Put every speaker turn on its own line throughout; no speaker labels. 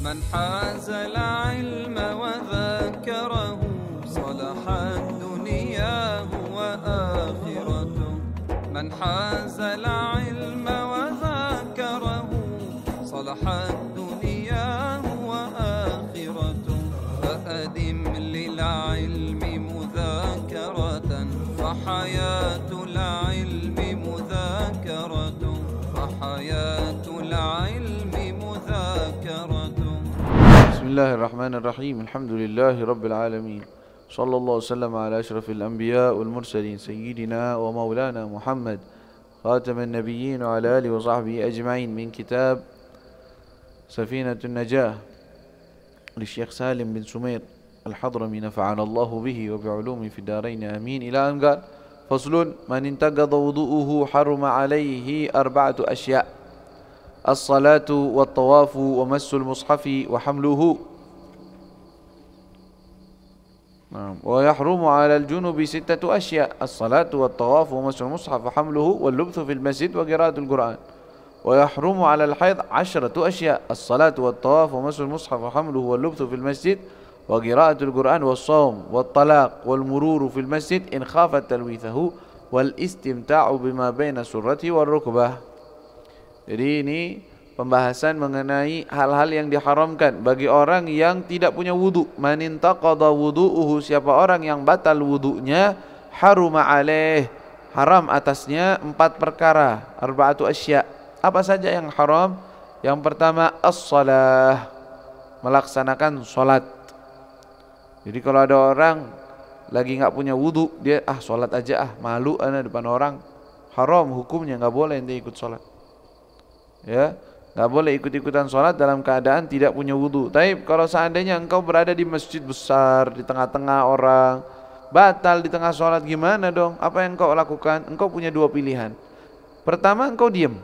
من حاز العلم وذاكره صلحت دنياه وآخرته من حاز العلم وذاكره صلحت دنياه وآخرته فأدم للعلم مذاكرة فحياة العلم مذاكرة فحياة العلم مذاكرة.
بسم الله الرحمن الرحيم. الحمد لله رب العالمين. صلى الله وسلم على أشرف الأنبياء والمرسلين سيدنا ومولانا محمد خاتم النبيين وعلى آله وصحبه أجمعين. من كتاب سفينة النجاة للشيخ سالم بن سمير الحضرمي نفعنا الله به وبعلومه في الدارين آمين. إلى أن قال: فصل: من انتقض وضوءه حرم عليه 4 أشياء: الصلاة والطواف ومس المصحف وحمله. ويحرم على الجنب 6 أشياء: الصلاة والطواف ومس المصحف وحمله واللبث في المسجد وقراءة القرآن. ويحرم على الحيض 10 أشياء: الصلاة والطواف ومس المصحف وحمله واللبث في المسجد وقراءة القرآن والصوم والطلاق والمرور في المسجد إن خافت تلويثه والاستمتاع بما بين السرة والركبة. Jadi ini pembahasan mengenai hal-hal yang diharamkan bagi orang yang tidak punya wudu. Man intaqada wudu'uhu, siapa orang yang batal wudunya, haruma alaih, haram atasnya 4 perkara, 4 asya. Apa saja yang haram? Yang pertama, as-salah, melaksanakan salat. Jadi kalau ada orang lagi nggak punya wudu, dia salat aja malu depan orang, haram hukumnya, nggak boleh dia ikut salat. Ya, nggak boleh ikut-ikutan sholat dalam keadaan tidak punya wudu. Tapi kalau seandainya engkau berada di masjid besar di tengah-tengah orang, batal di tengah sholat, gimana dong? Apa yang engkau lakukan? Engkau punya 2 pilihan. Pertama, engkau diam,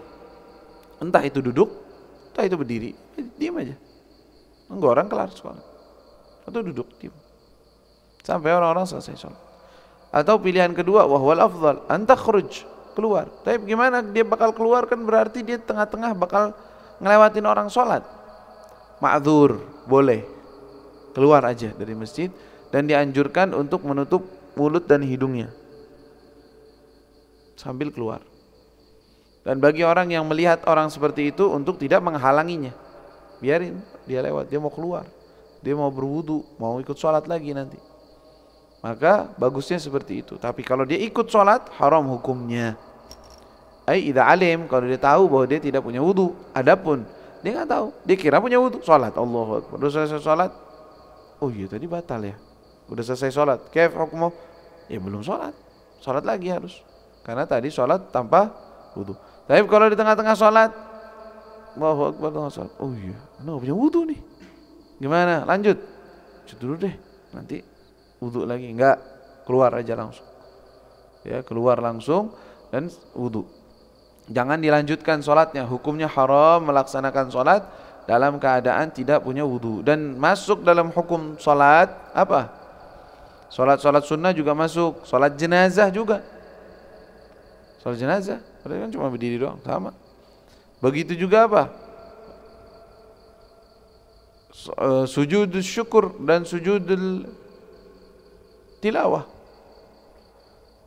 entah itu duduk, entah itu berdiri, diam aja. Nunggu orang kelar sholat, atau duduk diam sampai orang-orang selesai sholat. Atau pilihan kedua, wahwal afdal, anta khruj, keluar. Tapi gimana dia bakal keluar, kan berarti dia tengah-tengah bakal ngelewatin orang sholat. Ma'dzur, boleh keluar aja dari masjid, dan dianjurkan untuk menutup mulut dan hidungnya sambil keluar. Dan bagi orang yang melihat orang seperti itu, untuk tidak menghalanginya, biarin dia lewat, dia mau keluar, dia mau berwudu, mau ikut sholat lagi nanti, maka bagusnya seperti itu. Tapi kalau dia ikut sholat, haram hukumnya. Idza alim, kalau dia tahu bahwa dia tidak punya wudu. Adapun dia nggak tahu, dia kira punya wudu, sholat, Allahu Akbar, udah selesai sholat, oh iya tadi batal ya, udah selesai sholat, kaif hukumnya? Ya belum sholat, sholat lagi harus, karena tadi sholat tanpa wudu. Tapi kalau di tengah-tengah sholat, Allahu Akbar, tengah sholat, oh iya, nggak punya wudu nih, gimana? Lanjut dulu deh, nanti wudu lagi. Enggak, keluar aja langsung, ya, keluar langsung dan wudu. Jangan dilanjutkan sholatnya, hukumnya haram melaksanakan sholat dalam keadaan tidak punya wudu. Dan masuk dalam hukum sholat apa? Sholat sunnah juga masuk, sholat jenazah juga. Sholat jenazah, padahal kan cuma berdiri doang, sama. Begitu juga apa? Sujud syukur dan sujud tilawah,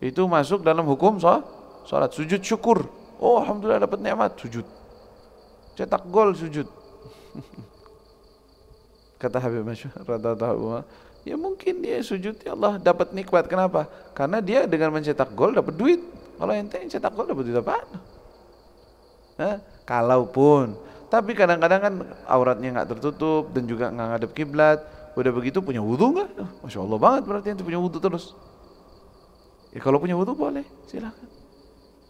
itu masuk dalam hukum sholat. Sujud syukur, oh alhamdulillah dapat nikmat, sujud. Cetak gol, sujud. Kata Habib Masyhur, ya mungkin dia sujud, ya Allah dapat nikmat. Kenapa? Karena dia dengan mencetak gol dapat duit. Kalau ente cetak gol dapat duit apaan? Kalaupun, tapi kadang-kadang kan auratnya nggak tertutup dan juga nggak ngadep kiblat, udah begitu punya wudu nggak? Masya Allah banget, berarti ente punya wudu terus. Ya kalau punya wudu boleh, silakan.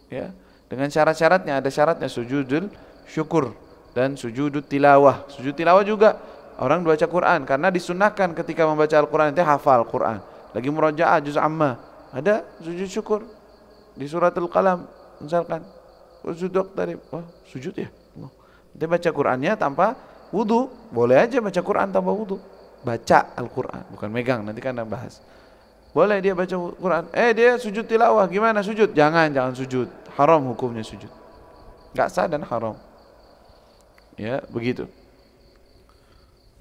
Ya, dengan syarat-syaratnya, ada syaratnya, sujudul syukur dan sujudul tilawah. Sujud tilawah juga orang baca Quran, karena disunnahkan ketika membaca Al-Quran itu hafal Quran. Lagi murajaah juz amma, ada sujud syukur di surat Al-Qalam misalkan. Sujud tadi, sujud ya. Dia baca Qurannya tanpa wudu, boleh aja baca Quran tanpa wudu. Baca Al-Quran, bukan megang, nanti kan bahas. Boleh dia baca Quran, dia sujud tilawah, gimana sujud? Jangan sujud, haram hukumnya sujud, nggak sah dan haram. Ya begitu.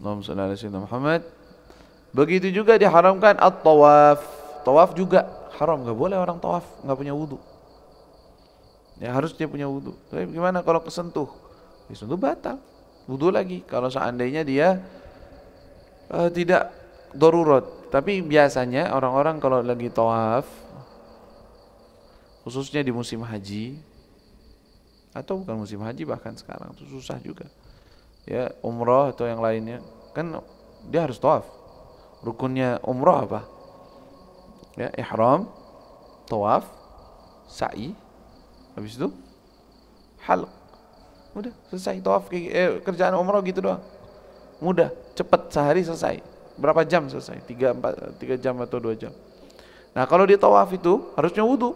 Allahumma shalli ala sayyidina Muhammad. Begitu juga diharamkan at-tawaf. Tawaf juga haram, nggak boleh orang tawaf nggak punya wudu. Ya harus dia punya wudu. Tapi gimana kalau kesentuh? Disentuh batal, wudu lagi. Kalau seandainya dia tidak darurat. Tapi biasanya orang-orang kalau lagi tawaf, khususnya di musim haji, atau bukan musim haji bahkan sekarang itu susah juga. Ya umroh atau yang lainnya, kan dia harus tawaf. Rukunnya umroh apa? Ya ihram, tawaf, sa'i, habis itu halq. Udah selesai tawaf. Kerjaan umroh gitu doang. Mudah, cepat, sehari selesai. Berapa jam selesai? 3 jam atau 2 jam. Nah kalau dia tawaf itu harusnya wudu.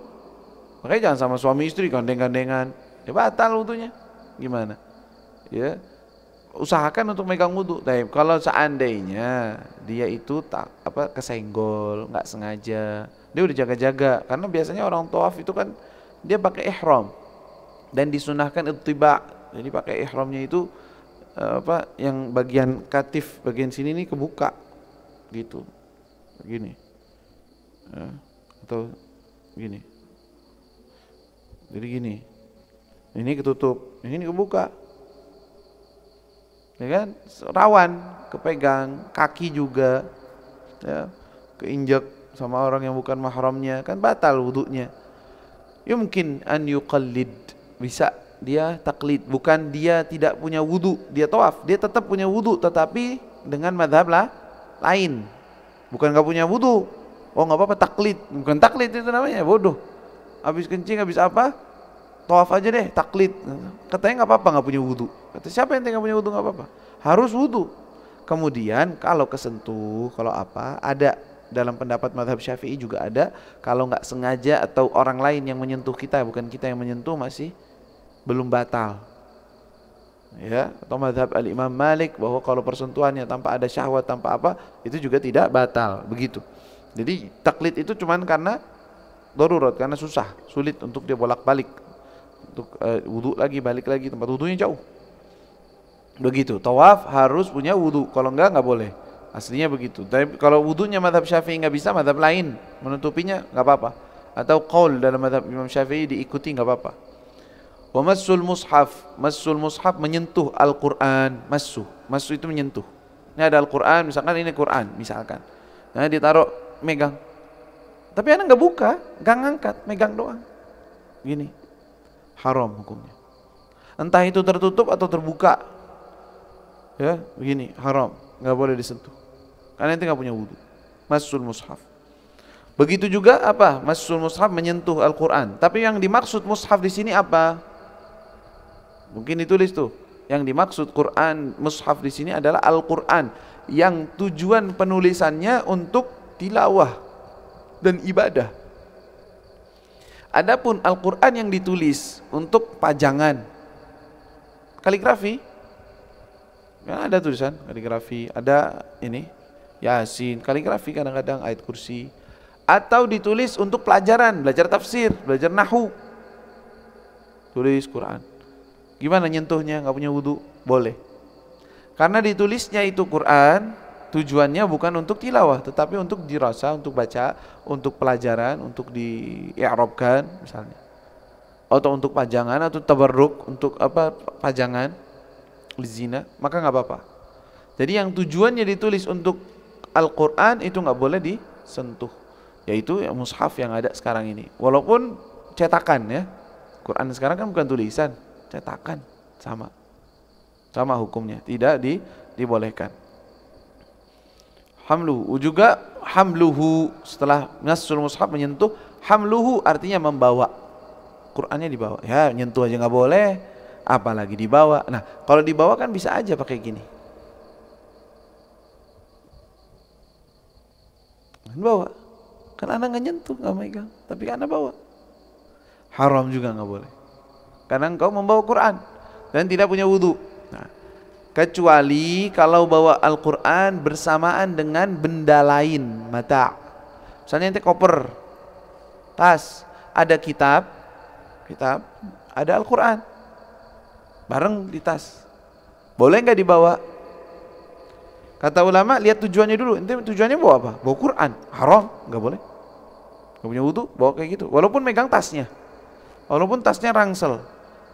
Makanya jangan sama suami istri gandeng-gandengan. Ya batal wudunya. Gimana? Ya usahakan untuk megang wudu. Tapi kalau seandainya dia itu kesenggol, nggak sengaja, dia udah jaga-jaga. Karena biasanya orang tawaf itu kan dia pakai ihram dan disunahkan ittiba. Jadi pakai ihramnya itu yang bagian katif, bagian sini ini kebuka gitu, begini, atau gini. Jadi gini, ini ketutup, ini kebuka. Ya kan, rawan kepegang, kaki juga ya, keinjak sama orang yang bukan mahramnya, kan batal wudunya. Yumkin an yuqallid, bisa dia taklid, bukan dia tidak punya wudu, dia tawaf, dia tetap punya wudu tetapi dengan mazhab lain. Bukan enggak punya wudu. Oh enggak apa-apa taklid, bukan taklid itu namanya, bodoh. Habis kencing habis apa? Tawaf aja deh, taklid. Katanya enggak apa-apa enggak punya wudu. Kata siapa yang enggak punya wudu enggak apa-apa? Harus wudu. Kemudian kalau kesentuh, kalau apa, ada dalam pendapat mazhab Syafi'i juga ada, kalau enggak sengaja atau orang lain yang menyentuh kita, bukan kita yang menyentuh, masih belum batal. Ya, atau mazhab al-Imam Malik bahwa kalau persentuhannya tanpa ada syahwat, tanpa apa, itu juga tidak batal, begitu. Jadi taklid itu cuman karena darurat, karena susah, sulit untuk dia bolak-balik. Untuk wudu lagi, balik lagi, tempat wudunya jauh. Begitu. Tawaf harus punya wudu, kalau enggak boleh. Aslinya begitu. Tapi kalau wudunya mazhab Syafi'i enggak bisa, mazhab lain menutupinya enggak apa-apa. Atau qaul dalam mazhab Imam Syafi'i diikuti enggak apa-apa. Wa massul mushaf menyentuh Al-Qur'an. Massu itu menyentuh. Ini ada Al-Qur'an, misalkan ini Qur'an misalkan. Nah, ditaruh megang. Tapi anak enggak buka, enggak ngangkat, megang doang. Gini. Haram hukumnya. Entah itu tertutup atau terbuka. Ya, begini, haram, enggak boleh disentuh. Karena itu enggak punya wudu. Massul mushaf. Begitu juga apa? Massul mushaf menyentuh Al-Qur'an. Tapi yang dimaksud mushaf di sini apa? Mungkin ditulis tuh. Yang dimaksud Quran mushaf di sini adalah Al-Qur'an yang tujuan penulisannya untuk tilawah dan ibadah. Adapun Al-Qur'an yang ditulis untuk pajangan, kaligrafi, kan ada tulisan kaligrafi, ada ini Yasin, kaligrafi kadang-kadang ayat kursi, atau ditulis untuk pelajaran, belajar tafsir, belajar nahwu, tulis Quran. Gimana nyentuhnya? Nggak punya wudu? Boleh. Karena ditulisnya itu Quran, tujuannya bukan untuk tilawah, tetapi untuk dirasa, untuk baca, untuk pelajaran, untuk di-i'rabkan misalnya, atau untuk pajangan, atau tabarruk, untuk apa, pajangan lizina, maka nggak apa-apa. Jadi yang tujuannya ditulis untuk Al-Quran itu nggak boleh disentuh, yaitu mushaf yang ada sekarang ini. Walaupun cetakan ya, Quran sekarang kan bukan tulisan, cetakan, sama hukumnya, tidak dibolehkan. Hamluhu juga, hamluhu setelah massul mushaf menyentuh, hamluhu artinya membawa. Qurannya dibawa. Ya, nyentuh aja nggak boleh, apalagi dibawa. Nah, kalau dibawa kan bisa aja pakai gini. Bawa. Kan anak nggak nyentuh, nggak megang, tapi anak bawa. Haram juga nggak boleh. Karena engkau membawa Quran dan tidak punya wudu. Nah, kecuali kalau bawa Al-Quran bersamaan dengan benda lain, mata. Misalnya ente koper, tas, ada kitab, ada Al-Quran, bareng di tas. Boleh nggak dibawa? Kata ulama, lihat tujuannya dulu. Ente tujuannya bawa apa? Bawa Quran. Haram, nggak boleh. Nggak punya wudu, bawa kayak gitu. Walaupun megang tasnya, walaupun tasnya rangsel,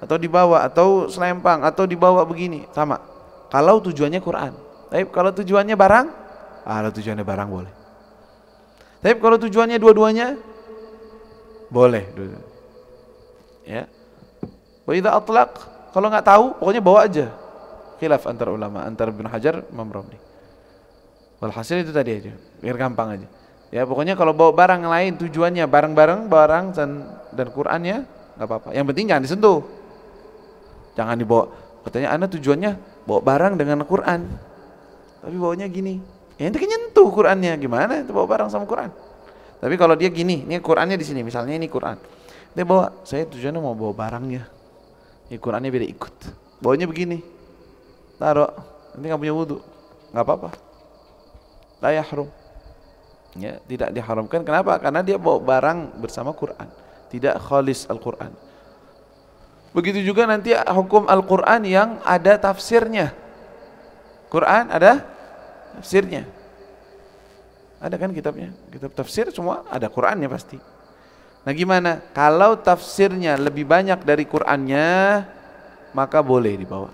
atau dibawa, atau selempang, atau dibawa begini, sama. Kalau tujuannya Quran. Tapi kalau tujuannya barang, kalau tujuannya barang boleh. Tapi kalau tujuannya dua-duanya, boleh. Ya. Wa idza atlaq, kalau nggak tahu, pokoknya bawa aja. Khilaf antar ulama, antar Ibnu Hajar, Imam Romli. Walhasil itu tadi aja, biar gampang aja. Ya pokoknya kalau bawa barang lain tujuannya barang dan Qur'annya nggak apa-apa. Yang penting jangan disentuh. Jangan dibawa. Katanya Anda tujuannya bawa barang dengan Quran, tapi bawanya gini. Ya ente nyentuh Qur'annya, gimana itu bawa barang sama Quran? Tapi kalau dia gini, ini Qur'annya di sini, misalnya ini Quran. Dia bawa, saya tujuannya mau bawa barangnya. Ya Qur'annya beda ikut. Bawanya begini. Taruh, nanti nggak punya wudu, nggak apa-apa. La yahrum. Ya, tidak diharamkan. Kenapa? Karena dia bawa barang bersama Quran, tidak khalis Al-Quran. Begitu juga nanti hukum Al-Quran yang ada tafsirnya. Quran ada tafsirnya. Ada kan kitabnya? Kitab tafsir semua ada Qurannya pasti. Nah gimana? Kalau tafsirnya lebih banyak dari Qurannya, maka boleh dibawa.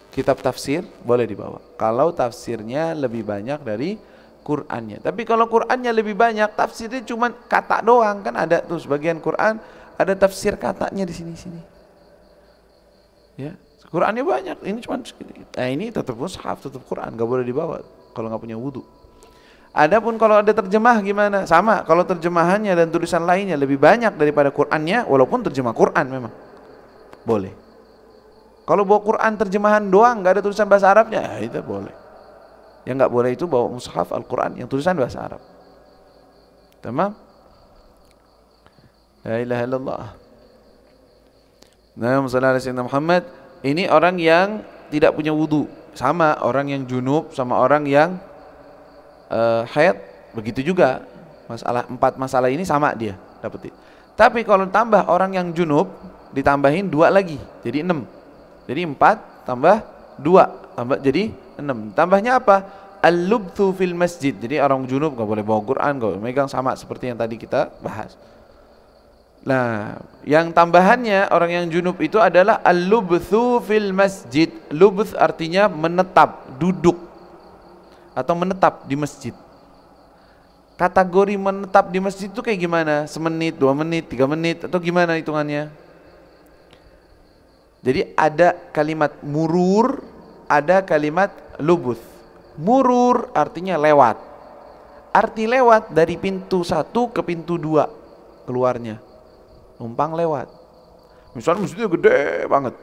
Kitab tafsir boleh dibawa kalau tafsirnya lebih banyak dari Qur'annya. Tapi kalau Qur'annya lebih banyak, tafsirnya cuma kata doang, kan ada tuh sebagian Qur'an ada tafsir katanya di sini-sini. Ya, Qur'annya banyak, ini cuma segini. Nah ini tetap mushaf, tetap Qur'an, nggak boleh dibawa kalau nggak punya wudu. Adapun kalau ada terjemah gimana? Sama, kalau terjemahannya dan tulisan lainnya lebih banyak daripada Qur'annya, walaupun terjemah Qur'an memang boleh. Kalau bawa Quran terjemahan doang, nggak ada tulisan bahasa Arabnya, ya itu boleh. Yang nggak boleh itu bawa mushaf Al-Quran yang tulisan bahasa Arab. Tamam? La ilaha illallah. Nah, Sayyidina Muhammad, ini orang yang tidak punya wudu, sama orang yang junub, sama orang yang haid, begitu juga. Empat masalah ini sama dia dapetin. Tapi kalau tambah orang yang junub, ditambahin 2 lagi, jadi 6. Jadi 4 tambah 2 tambah jadi 6. Tambahnya apa? Al-lubthu fil masjid. Jadi orang junub gak boleh bawa Quran, gak boleh megang, sama seperti yang tadi kita bahas. Nah, yang tambahannya orang yang junub itu adalah al-lubthu fil masjid. Lubth artinya menetap, duduk atau menetap di masjid. Kategori menetap di masjid itu kayak gimana? Semenit, 2 menit, 3 menit atau gimana hitungannya? Jadi ada kalimat murur, ada kalimat lubuth. Murur artinya lewat. Arti lewat dari pintu 1 ke pintu 2 keluarnya. Numpang lewat. Misalnya masjidnya gede banget.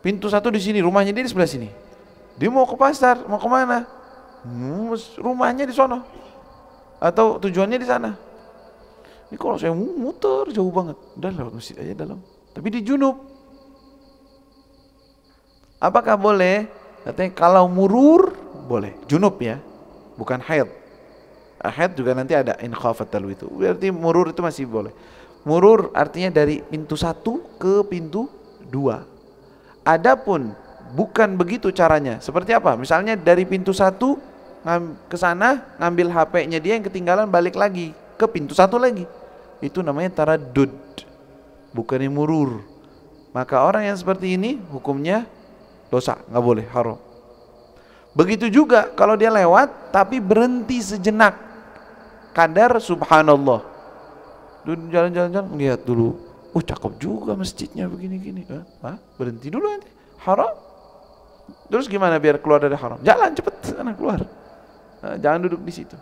Pintu 1 di sini, rumahnya dia di sebelah sini. Dia mau ke pasar, mau kemana? Rumahnya di sono. Atau tujuannya di sana. Ini kalau saya muter jauh banget, udah lewat masjid aja dalam. Tapi di junub. Apakah boleh? Katanya kalau murur boleh, junub ya, bukan haid. Haid juga nanti ada in khafatal itu. Berarti murur itu masih boleh. Murur artinya dari pintu 1 ke pintu 2. Adapun bukan begitu caranya. Seperti apa? Misalnya dari pintu 1 ke sana ngambil HP-nya dia yang ketinggalan, balik lagi ke pintu 1 lagi. Itu namanya taraddud. Bukannya murur. Maka orang yang seperti ini hukumnya dosa, nggak boleh, haram. Begitu juga kalau dia lewat tapi berhenti sejenak, kadar subhanallah, jalan-jalan lihat dulu, cakep juga masjidnya begini-gini, berhenti dulu nanti, haram. Terus gimana biar keluar dari haram? Jalan cepet sana keluar, jangan duduk di situ.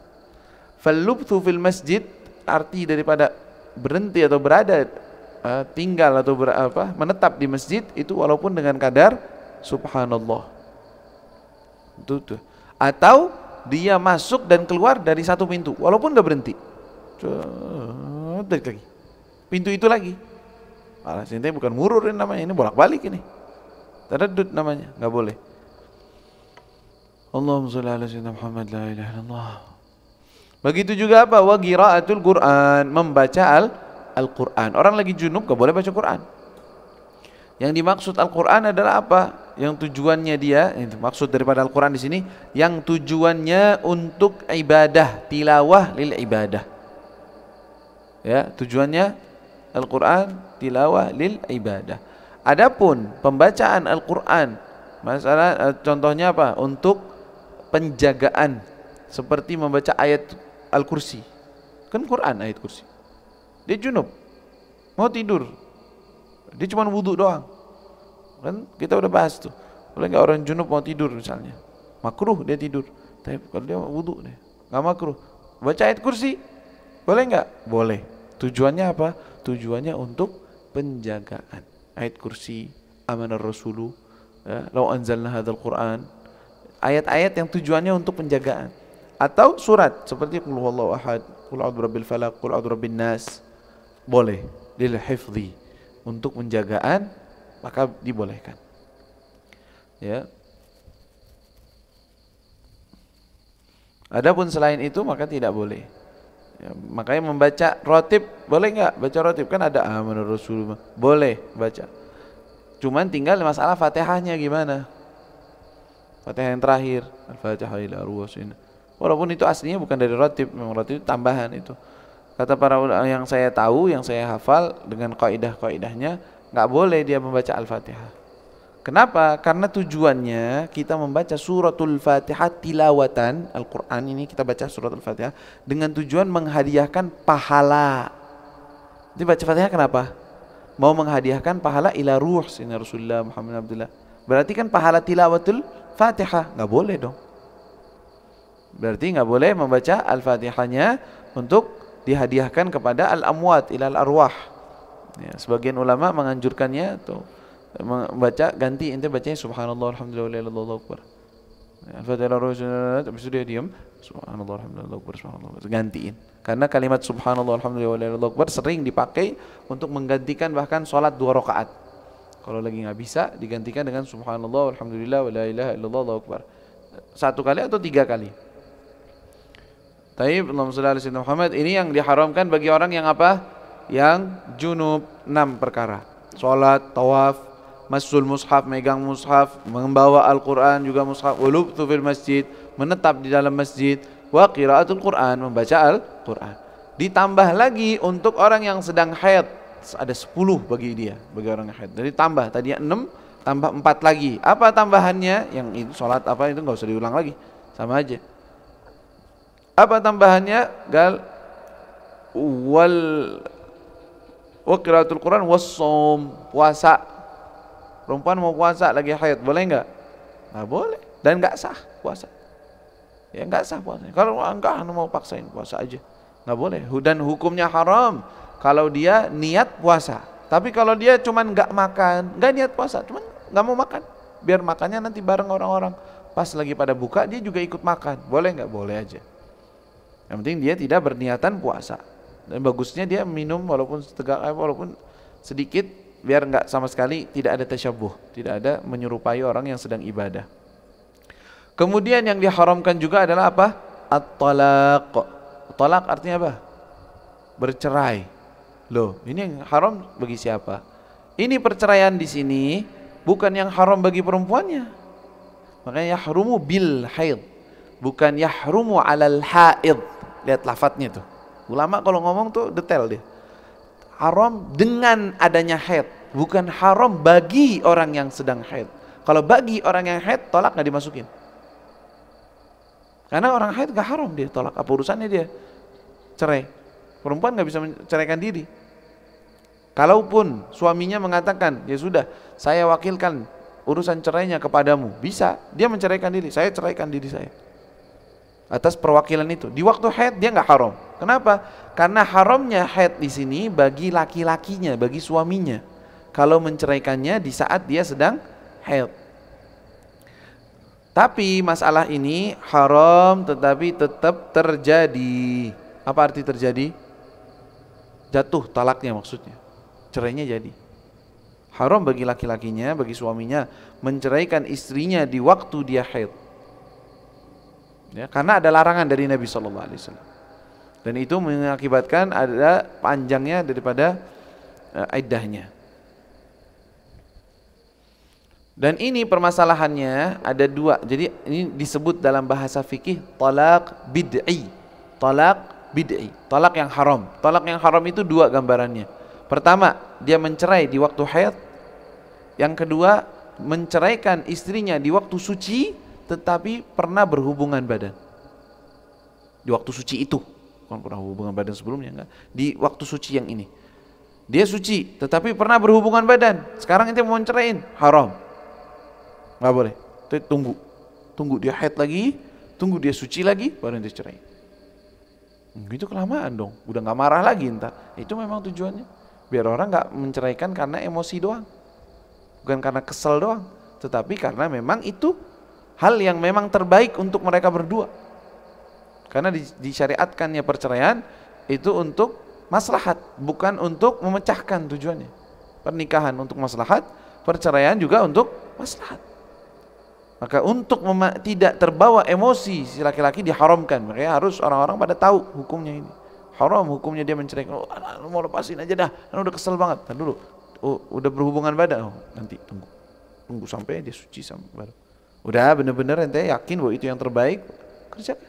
Falubthu fil masjid, arti daripada berhenti atau berada, tinggal atau menetap di masjid itu walaupun dengan kadar subhanallah. Itu. Atau dia masuk dan keluar dari 1 pintu walaupun gak berhenti. Lagi. Pintu itu lagi. Ini bukan murur ini namanya, ini bolak-balik ini. Taraddud namanya, gak boleh. Allahumma shalli ala sayyidina Muhammad, la ilaha illallah. Begitu juga apa? Wa qiraatul Quran, membaca Al-Quran. Orang lagi junub gak boleh baca Quran. Yang dimaksud Al-Quran adalah apa? Yang tujuannya dia, itu maksud daripada Al-Quran di sini, yang tujuannya untuk ibadah, tilawah lil ibadah. Ya, tujuannya Al-Quran tilawah lil ibadah. Adapun pembacaan Al-Quran, masalah contohnya apa? Untuk penjagaan, seperti membaca ayat Al-Kursi. Kan Quran ayat kursi. Dia junub, mau tidur, dia cuma wudhu doang. Kan kita udah bahas tuh. Boleh nggak orang junub mau tidur misalnya? Makruh dia tidur. Tapi kalau dia wudhu deh, nggak makruh. Baca ayat kursi, boleh nggak? Boleh. Tujuannya apa? Tujuannya untuk penjagaan. Ayat kursi, amanar rasulu, ya, lau anzalna hadzal Qur'an. Ayat-ayat yang tujuannya untuk penjagaan. Atau surat seperti qul huwallahu ahad, qul a'udzu birabbil falaq, qul a'udzu birabbin nas. Boleh lil hifdzi, untuk penjagaan, maka dibolehkan. Ya. Adapun selain itu maka tidak boleh. Ya, makanya membaca rotib boleh nggak? Baca rotib kan ada amanur rasul, boleh baca. Cuman tinggal masalah Fatihahnya gimana? Fatihah yang terakhir, Al-Fatihah ila arwasin. Walaupun itu aslinya bukan dari rotib, memang rotib itu tambahan itu. Kata para ulama yang saya tahu, yang saya hafal dengan kaidah-kaidahnya, nggak boleh dia membaca Al-Fatihah. Kenapa? Karena tujuannya kita membaca suratul Fatihah tilawatan, Al-Quran ini kita baca surat Al-Fatihah dengan tujuan menghadiahkan pahala. Jadi baca Fatihah kenapa? Mau menghadiahkan pahala ila ruh Sayyidina Rasulullah Muhammad Abdullah. Berarti kan pahala tilawatul Fatihah, nggak boleh dong. Berarti nggak boleh membaca Al-Fatihahnya untuk dihadiahkan kepada al-amwat ilal arwah. Ya, sebagian ulama menganjurkannya tuh membaca ganti, ente bacanya subhanallah alhamdulillah wallahu akbar. Al-Fatihah habis itu dia diam subhanallah alhamdulillah akbar subhanallah. Gantiin. Karena kalimat subhanallah alhamdulillah wallahu akbar sering dipakai untuk menggantikan bahkan salat 2 rakaat. Kalau lagi nggak bisa digantikan dengan subhanallah alhamdulillah wala ilaha illallah allahu akbar. 1 kali atau 3 kali. Taib, Allahumma shalli ala sayyidina Muhammad. Ini yang diharamkan bagi orang yang apa? Yang junub. 6 perkara. Salat, tawaf, masul mushaf, megang mushaf, membawa Al-Quran juga mushaf, walubthu fil masjid, menetap di dalam masjid, wa qiraatul Quran, membaca Al-Quran. Ditambah lagi untuk orang yang sedang haid, ada 10 bagi dia, bagi orang yang haid. Jadi tambah, tadinya 6, tambah 4 lagi. Apa tambahannya? Yang itu salat apa itu nggak usah diulang lagi, sama aja. Apa tambahannya? Gal wa qiraatul Quran was-shaum, puasa. Perempuan mau puasa lagi haid, boleh enggak? Nggak boleh, dan enggak sah puasa. Ya enggak sah puasa. Kalau enggak mau paksain puasa aja, nggak boleh. Dan hukumnya haram kalau dia niat puasa. Tapi kalau dia cuman enggak makan, enggak niat puasa, cuman enggak mau makan, biar makannya nanti bareng orang-orang. Pas lagi pada buka dia juga ikut makan, boleh enggak? Boleh aja. Yang penting dia tidak berniatan puasa. Dan bagusnya dia minum walaupun walaupun sedikit, biar enggak sama sekali tidak ada tasyabuh, tidak ada menyerupai orang yang sedang ibadah. Kemudian yang diharamkan juga adalah apa? At-talaq. Talaq artinya apa? Bercerai. Loh, ini yang haram bagi siapa? Ini perceraian di sini bukan yang haram bagi perempuannya. Makanya yahrumu bil haid, bukan yahrumu alal haid. Lihat lafadznya tuh. Ulama kalau ngomong tuh detail dia. Haram dengan adanya haid, bukan haram bagi orang yang sedang haid. Kalau bagi orang yang haid, tolak nggak dimasukin. Karena orang haid nggak haram dia tolak. Apa urusannya dia? Cerai. Perempuan nggak bisa menceraikan diri. Kalaupun suaminya mengatakan, ya sudah, saya wakilkan urusan cerainya kepadamu, bisa. Dia menceraikan diri. Saya ceraikan diri saya. Atas perwakilan itu. Di waktu haid dia nggak haram. Kenapa? Karena haramnya haid di sini bagi laki-lakinya, bagi suaminya. Kalau menceraikannya di saat dia sedang haid. Tapi masalah ini haram tetapi tetap terjadi. Apa arti terjadi? Jatuh talaknya maksudnya. Cerainya jadi. Haram bagi laki-lakinya, bagi suaminya menceraikan istrinya di waktu dia haid. Ya, karena ada larangan dari Nabi SAW, dan itu mengakibatkan ada panjangnya daripada iddahnya. Dan ini permasalahannya ada dua. Jadi ini disebut dalam bahasa fikih talaq bid'i. Talaq bid'i, talak yang haram. Talak yang haram itu dua gambarannya. Pertama, dia mencerai di waktu haid. Yang kedua, menceraikan istrinya di waktu suci tetapi pernah berhubungan badan. Di waktu suci itu, bukan pernah hubungan badan sebelumnya, enggak. Di waktu suci yang ini. Dia suci tetapi pernah berhubungan badan. Sekarang ente mau ceraiin, haram. Enggak boleh. Tunggu dia haid lagi, tunggu dia suci lagi, baru ente cerai. Itu kelamaan dong, udah nggak marah lagi entah. Itu memang tujuannya biar orang nggak menceraikan karena emosi doang, bukan karena kesel doang, tetapi karena memang itu hal yang memang terbaik untuk mereka berdua. Karena disyariatkannya perceraian itu untuk maslahat, bukan untuk memecahkan tujuannya. Pernikahan untuk maslahat, perceraian juga untuk maslahat. Maka untuk tidak terbawa emosi si laki-laki diharamkan. Makanya harus orang-orang pada tahu hukumnya ini. Haram hukumnya dia menceraikan. Oh, mau lepasin aja dah, udah kesel banget. Ntar dulu, udah berhubungan badan. Oh, nanti tunggu sampai dia suci sampai baru. Udah bener-bener ente yakin bahwa itu yang terbaik, kerjakan.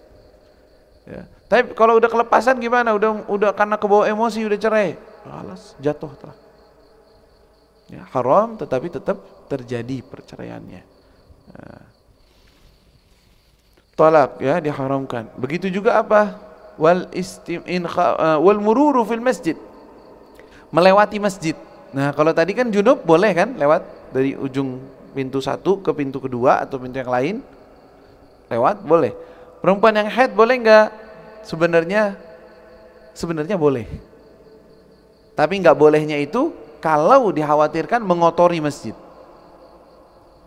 Ya. Tapi kalau udah kelepasan gimana? Udah karena kebawa emosi udah cerai. Alas, jatuh telah. Ya, haram tetapi tetap terjadi perceraiannya. Talak ya diharamkan. Begitu juga apa? Wal mururu fil masjid. Melewati masjid. Nah, kalau tadi kan junub boleh kan lewat dari ujung pintu satu ke pintu kedua atau pintu yang lain. Lewat boleh. Perempuan yang haid boleh enggak? Sebenarnya boleh. Tapi enggak bolehnya itu kalau dikhawatirkan mengotori masjid.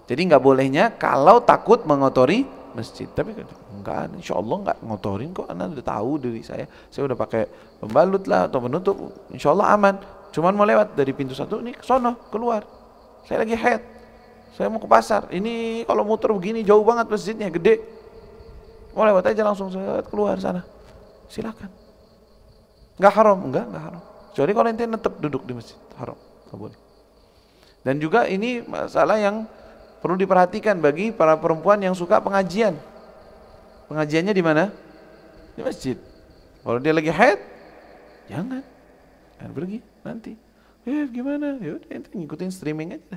Jadi nggak bolehnya kalau takut mengotori masjid. Tapi enggak, insya Allah nggak ngotorin kok. Anda udah tahu diri saya udah pakai pembalut lah atau penutup. Insya Allah aman. Cuman mau lewat dari pintu satu nih sono keluar. Saya lagi haid. Saya mau ke pasar. Ini kalau muter begini jauh banget masjidnya, gede. Mau lewat aja langsung saya keluar sana. Silakan. Nggak haram, enggak haram. Kecuali kalau ente tetap duduk di masjid, haram, nggak boleh. Dan juga ini masalah yang perlu diperhatikan bagi para perempuan yang suka pengajian. Pengajiannya di mana? Di masjid. Kalau dia lagi haid, jangan pergi nanti. Gimana? Ya udah ente ngikutin streaming aja.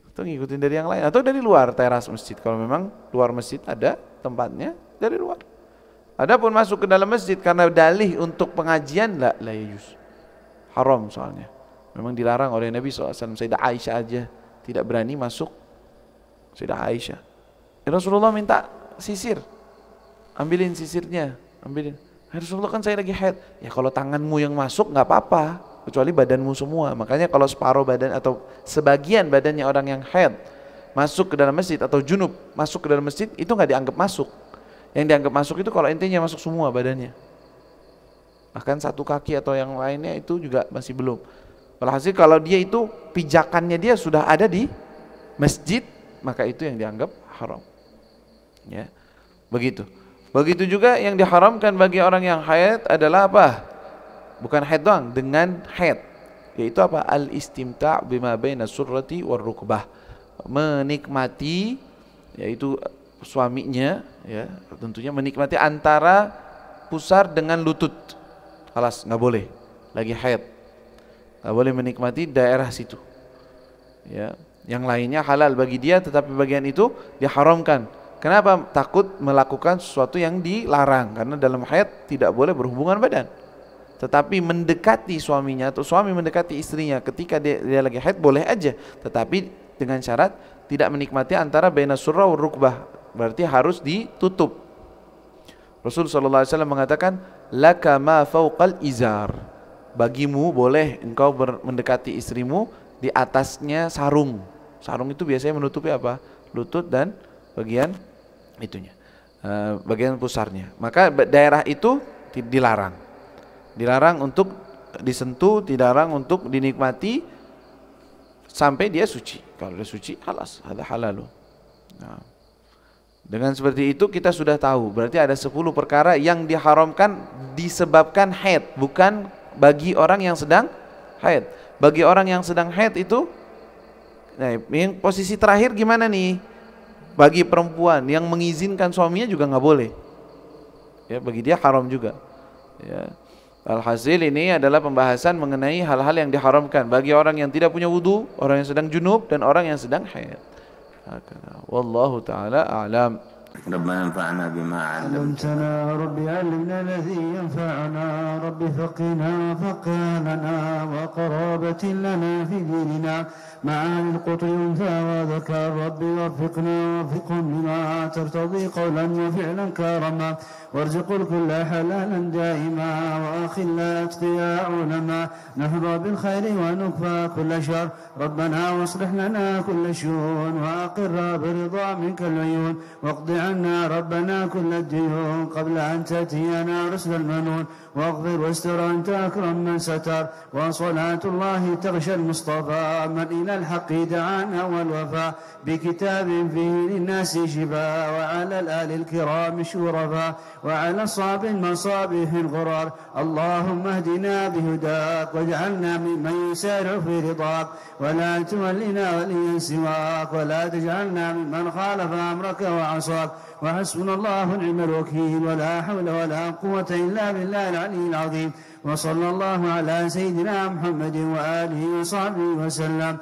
Atau ngikutin dari yang lain atau dari luar teras masjid. Kalau memang luar masjid ada tempatnya, dari luar. Adapun masuk ke dalam masjid karena dalih untuk pengajian la yajuz. Haram soalnya. Memang dilarang oleh Nabi SAW. Sayyidah Aisyah aja tidak berani masuk. Sayyidah Aisyah, Rasulullah minta sisir, ambilin sisirnya, ambilin. Rasulullah kan saya lagi haid. Ya kalau tanganmu yang masuk nggak apa-apa, kecuali badanmu semua. Makanya kalau separuh badan atau sebagian badannya orang yang haid masuk ke dalam masjid atau junub masuk ke dalam masjid itu nggak dianggap masuk. Yang dianggap masuk itu kalau intinya masuk semua badannya. Bahkan satu kaki atau yang lainnya itu juga masih belum. Walhasil kalau dia itu pijakannya dia sudah ada di masjid, maka itu yang dianggap haram. Ya. Begitu. Begitu juga yang diharamkan bagi orang yang haid adalah apa? Bukan haid doang, dengan haid. Yaitu apa? Al-istimta' bima baina surrati war rukbah. Menikmati, yaitu suaminya, ya, tentunya menikmati antara pusar dengan lutut. Alas, nggak boleh. Lagi haid. Nggak boleh menikmati daerah situ. Ya. Yang lainnya halal bagi dia, tetapi bagian itu diharamkan. Kenapa? Takut melakukan sesuatu yang dilarang. Karena dalam haid tidak boleh berhubungan badan. Tetapi mendekati suaminya atau suami mendekati istrinya ketika dia lagi haid boleh aja. Tetapi dengan syarat tidak menikmati antara baina surra wa rukbah. Berarti harus ditutup. Rasulullah SAW mengatakan, laka ma fauqal izar. Bagimu boleh engkau mendekati istrimu di atasnya sarung. Sarung itu biasanya menutupi apa? Lutut dan bagian itunya, bagian pusarnya. Maka daerah itu dilarang. Dilarang untuk disentuh, dilarang untuk dinikmati sampai dia suci. Kalau dia suci, halas, ada halal. Nah, dengan seperti itu kita sudah tahu. Berarti ada 10 perkara yang diharamkan disebabkan haid, bukan bagi orang yang sedang haid. Bagi orang yang sedang haid itu Nah, yang posisi terakhir gimana nih? Bagi perempuan yang mengizinkan suaminya juga nggak boleh. Ya, bagi dia haram juga. Ya. Alhasil ini adalah pembahasan mengenai hal-hal yang diharamkan bagi orang yang tidak punya wudu, orang yang sedang junub, dan orang yang sedang haid. Wallahu ta'ala a'lam.
ربنا انفعنا بما علمتنا
رب علمنا الذي ينفعنا رب فقنا فقهنا وقرابة لنا في ديننا معاني القطر أنثى وذكر رب وفقنا ووفقهم لما ترتضي قولا وفعلا كرما وارزق الكل حلالا دائما وأخل أتقياء علما نحظى بالخير ونكفى كل شر ربنا واصلح لنا كل شؤون وأقر برضا منك العيون واقض عنا ربنا كل الديون قبل أن تأتينا رسل المنون واغفر واستر أنت أكرم من ستر وصلاة الله تغشى المصطفى من إلى الحق دعانا والوفاء بكتاب فيه للناس شفاء وعلى الآل الكرام شرفاء وعلى صاب المصابيح الغرار اللهم اهدنا بهداك واجعلنا ممن يسارع في رضاك ولا تولنا وليا سواك ولا تجعلنا ممن خالف أمرك وعصاك وحسبنا الله ونعم الوكيل ولا حول ولا قوة إلا بالله العلي العظيم وصلى الله على سيدنا محمد وآله وصحبه وسلم